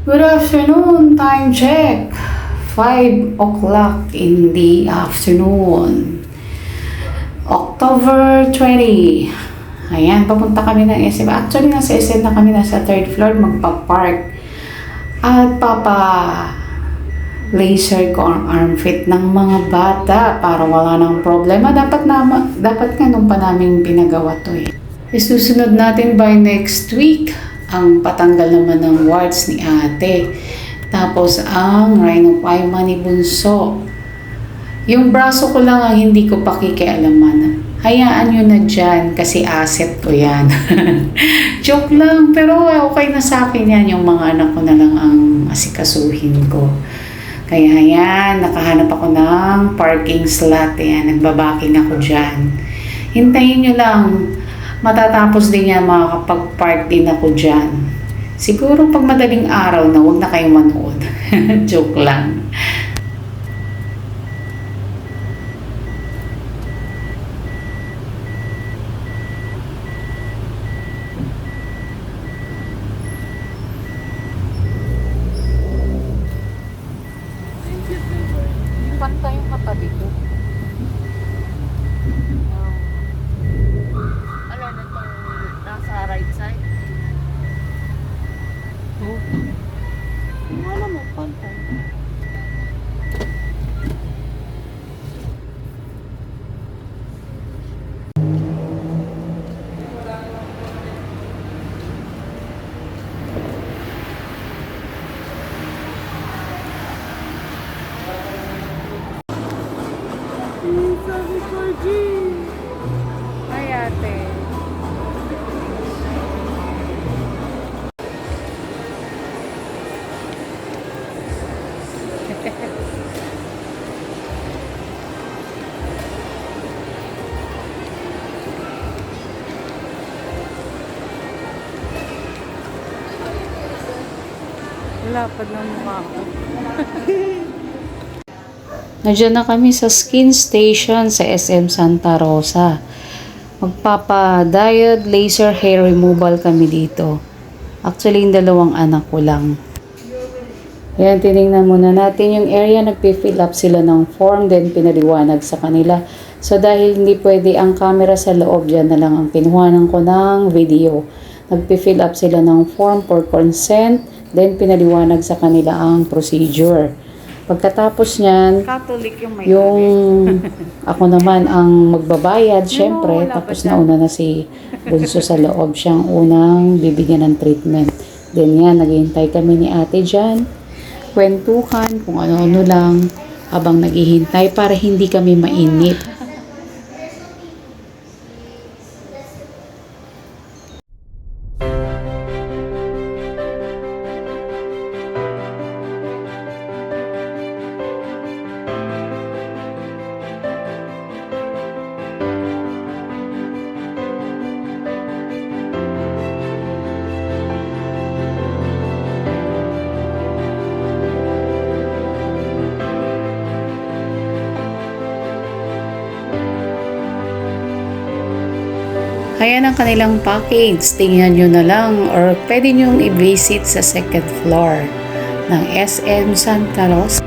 Good afternoon, time check. 5 o'clock in the afternoon. October 20. Ayan, papunta kami ng SM. Actually, nasa SM na kami, nasa third floor, magpa-park. At laser ko ang arm fit ng mga bata para wala nang problema. Dapat nga nung pa namin pinagawa to eh. Isusunod natin by next week ang patanggal naman ng warts ni ate. Tapos ang rhinophyma ni Bunso. Yung braso ko lang ang hindi ko pakikialaman. Hayaan nyo na dyan kasi asset ko yan. Joke lang, pero okay na sa akin yan. Yung mga anak ko na lang ang asikasuhin ko. Kaya yan, nakahanap ako ng parking slot. Yan, nagbabaking ako dyan. Hintayin nyo lang. Matatapos din yan, makakapag-park din ako dyan. Siguro pag madaling araw na, huwag na kayong manood. Joke lang. Pantay yung katabi ko. Ala na itong nasa right side. Oh. Wala mo, pantay. Sabi ko, G. Ay, ate. Lapad ng mukha ko. Nandiyan na kami sa skin station sa SM Santa Rosa. Magpapa-diode laser hair removal kami dito. Actually, yung dalawang anak ko lang. Ayan, tinignan muna natin yung area. Nagpi-fill up sila ng form, then pinaliwanag sa kanila. So, dahil hindi pwede ang camera sa loob, dyan na lang ang pinuhanan ko ng video. Nagpi-fill up sila ng form for consent, then pinaliwanag sa kanila ang procedure. Pagkatapos niyan, Catholic yung may yung ako naman ang magbabayad, syempre, tapos nauna na si Bunso sa loob, siyang unang bibigyan ng treatment. Then yan, naghihintay kami ni ate dyan, kwentuhan, kung ano-ano lang, habang naghihintay para hindi kami mainip. Ayan ang kanilang package. Tingnan nyo na lang or pwede nyo i-visit sa second floor ng SM Santa Rosa.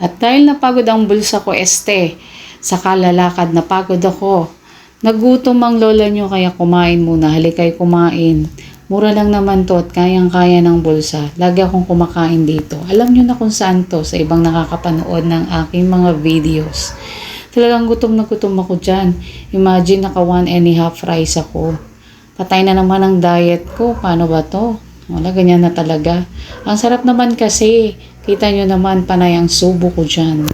At dahil napagod ang bulsa ko sa kalalakad napagod ako. Nagutom ang lola nyo kaya kumain muna. Halikay kumain. Mura lang naman to at kayang-kaya ng bulsa. Lagi akong kumakain dito. Alam nyo na kung saan to sa ibang nakakapanood ng aking mga videos. Talagang gutom na gutom ako dyan. Imagine naka 1.5 rice ako. Patay na naman ang diet ko. Paano ba to? Wala, ganyan na talaga. Ang sarap naman kasi. Kita nyo naman panay ang subo ko dyan.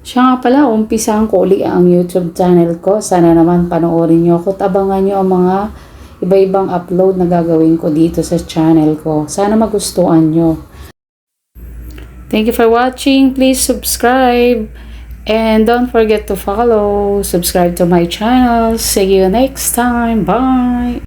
Siya nga pala, umpisahan ko uli ang YouTube channel ko. Sana naman panoorin nyo ako at abangan nyo ang mga iba-ibang upload na gagawin ko dito sa channel ko. Sana magustuhan nyo. Thank you for watching. Please subscribe. And don't forget to follow. Subscribe to my channel. See you next time. Bye!